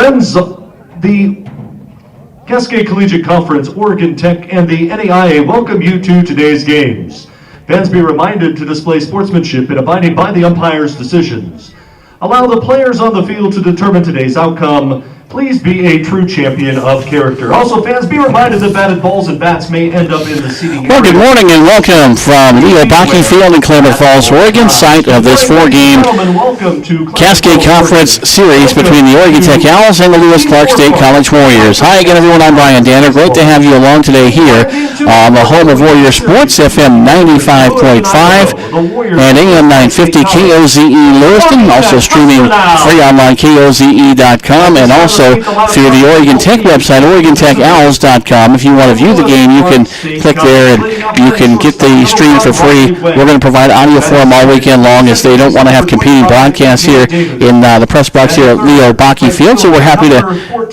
friends, the Cascade Collegiate Conference, Oregon Tech, and the NAIA welcome you to today's games. Fans be reminded to display sportsmanship in abiding by the umpire's decisions. Allow the players on the field to determine today's outcome. Please be a true champion of character. Also, fans, be reminded that batted balls and bats may end up in the seating area. Well, good morning and welcome from Leo Bocke Field in Klamath Falls, Oregon, site of this four-game Cascade Conference series between the Oregon Tech Owls and the Lewis Clark State College Warriors. Hi again, everyone. I'm Brian Danner. Great to have you along today here on the home of Warrior Sports, FM 95.5 and AM 950 KOZE Lewiston. Also streaming free online, KOZE.com, and also through the Oregon Tech website, OregonTechOwls.com. If you want to view the game, you can click there and you can get the stream for free. We're going to provide audio for them all weekend long, as they don't want to have competing broadcasts here in the press box here at Leo Bocke Field, so we're happy to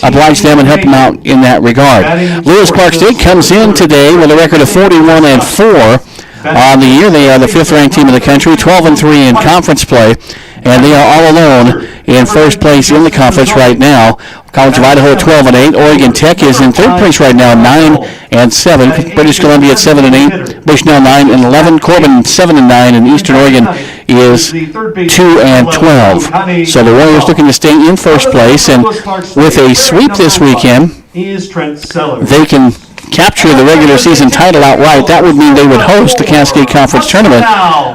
oblige them and help them out in that regard. Lewis Clark State comes in today with a record of 41-4 on the year. They are the fifth-ranked team in the country, 12-3 in conference play, and they are all alone in first place in the conference right now. College of Idaho at 12-8. Oregon Tech is in third place right now, 9-7. British Columbia at 7-8. Bushnell 9-11. Corbin 7-9, and Eastern Oregon is 2-12. So the Warriors looking to stay in first place, and with a sweep this weekend, they can capture the regular season title outright. That would mean they would host the Cascade Conference Tournament,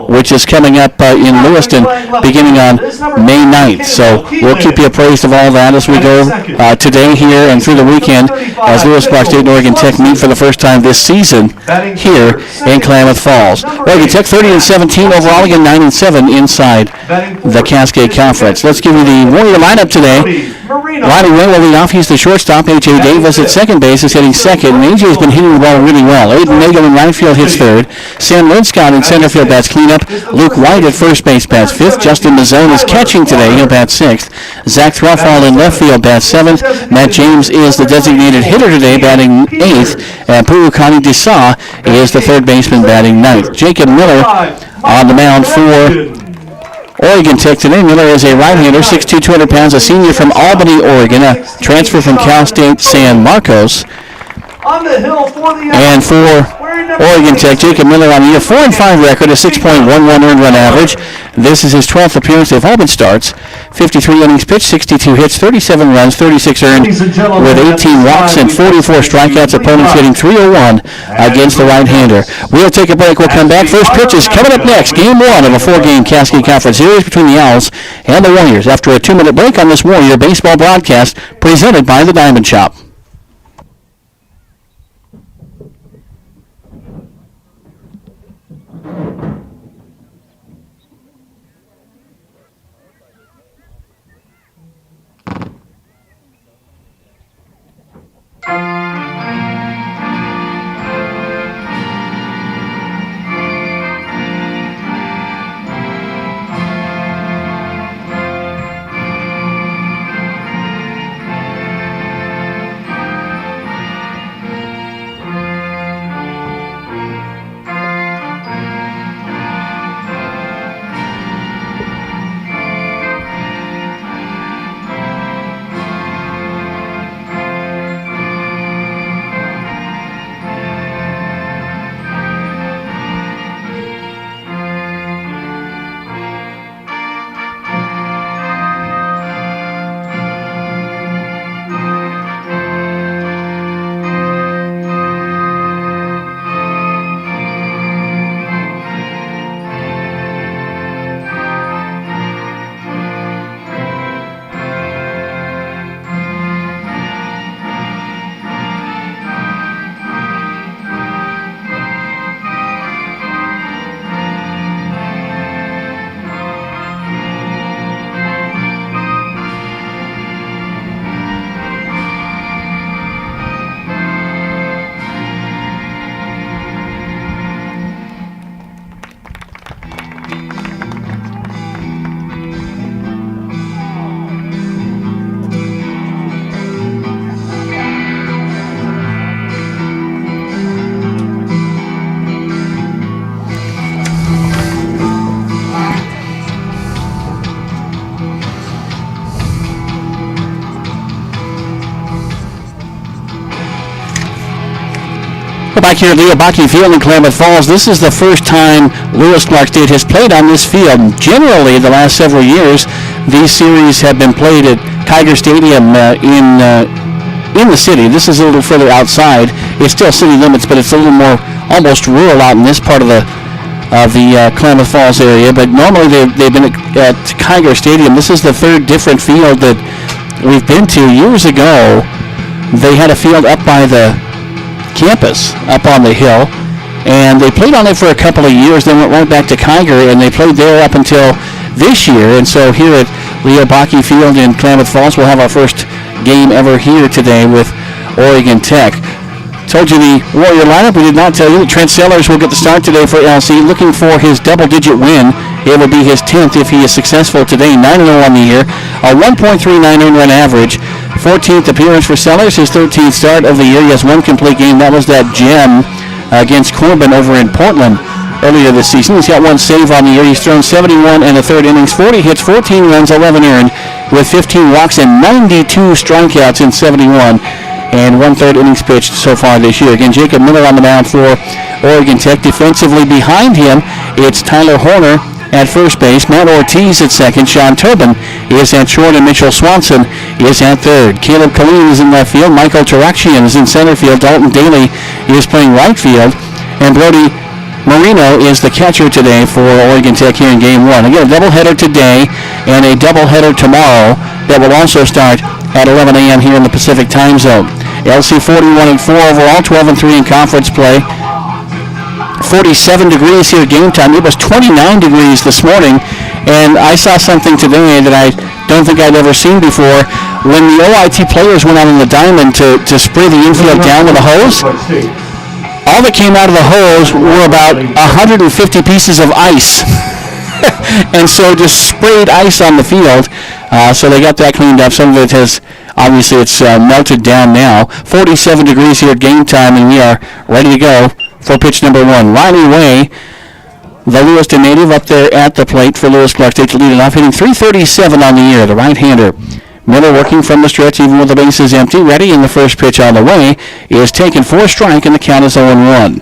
which is coming up in Lewiston beginning on May 9th. So we'll keep you appraised of all that as we go today here and through the weekend, as Lewis Clark State and Oregon Tech meet for the first time this season here in Klamath Falls. Oregon Tech 30-17 overall, again 9-7 inside the Cascade Conference. Let's give you the Warrior lineup today. Ronnie Ray will lead off. He's the shortstop. A.J. Davis at second base is hitting second. And A.J. has been hitting the ball really well. Aiden Nagel in right field hits third. Sam Linscott in center field bats cleanup. Luke White at first base bats fifth. Justin Mazzone is catching today. He'll bat sixth. Zach Threlfall in left field bats seventh. Matt James is the designated hitter today, batting eighth. And Pu'ukani Desa is the third baseman, batting ninth. Jacob Miller on the mound for Oregon Tech today. Miller is a right-hander, 6'2", 200 pounds, a senior from Albany, Oregon, a transfer from Cal State San Marcos. And for Oregon Tech, Jacob Miller on the year, 4-5 record, a 6.11 earned run average. This is his 12th appearance. They've all been starts. 53 innings pitched, 62 hits, 37 runs, 36 earned, with 18 walks and 44 strikeouts. Opponents hitting .301 against the right-hander. We'll take a break. We'll come back. First pitch is coming up next. Game 1 of a four-game Cascade Conference series between the Owls and the Warriors after a 2-minute break on this Warrior baseball broadcast presented by the Diamond Shop. back here at Leo Bakke Field in Klamath Falls. This is the first time Lewis Clark State has played on this field. Generally, the last several years, these series have been played at Kiger Stadium in the city. This is a little further outside. It's still city limits, but it's a little more almost rural out in this part of the Klamath Falls area. But normally they've been at Kiger Stadium. This is the third different field that we've been to. Years ago, they had a field up by the campus, up on the hill, and they played on it for a couple of years, then went right back to Kiger, and they played there up until this year. And so here at Leo Bakke Field in Klamath Falls, we'll have our first game ever here today with Oregon Tech. Told you the Warrior lineup. We did not tell you that Trent Sellers will get the start today for LC, looking for his double-digit win. It will be his 10th if he is successful today. 9-0 on the year, a 1.39 earned run average. 14th appearance for Sellers, his 13th start of the year. He has one complete game. That was that gem against Corbin over in Portland earlier this season. He's got one save on the year. He's thrown 71 and a third innings, 40 hits, 14 runs, 11 earned, with 15 walks and 92 strikeouts in 71. And one-third innings pitched so far this year. Again, Jacob Miller on the mound for Oregon Tech. Defensively behind him, it's Tyler Horner at first base, Matt Ortiz at second, Sean Tobin is at short, and Mitchell Swanson is at third. Caleb Killeen is in left field, Michael Tarakshian is in center field, Dalton Daly is playing right field, and Brody Marino is the catcher today for Oregon Tech here in Game 1. Again, a doubleheader today and a doubleheader tomorrow that will also start at 11 a.m. here in the Pacific Time Zone. LC 41-4 overall, 12-3 in conference play. 47 degrees here at game time. It was 29 degrees this morning, and I saw something today that I don't think I'd ever seen before. When the OIT players went out on the diamond to spray the infield down with a hose, all that came out of the hose were about 150 pieces of ice. And so just sprayed ice on the field. So they got that cleaned up. Some of it has, obviously, it's melted down now. 47 degrees here at game time, and we are ready to go for pitch number 1. Riley Way, the Lewiston native, up there at the plate for Lewis Clark State to lead it off, hitting .337 on the year, the right-hander. Miller working from the stretch even with the bases empty. Ready, in the first pitch on the way is taken for a strike, and the count is 0-1.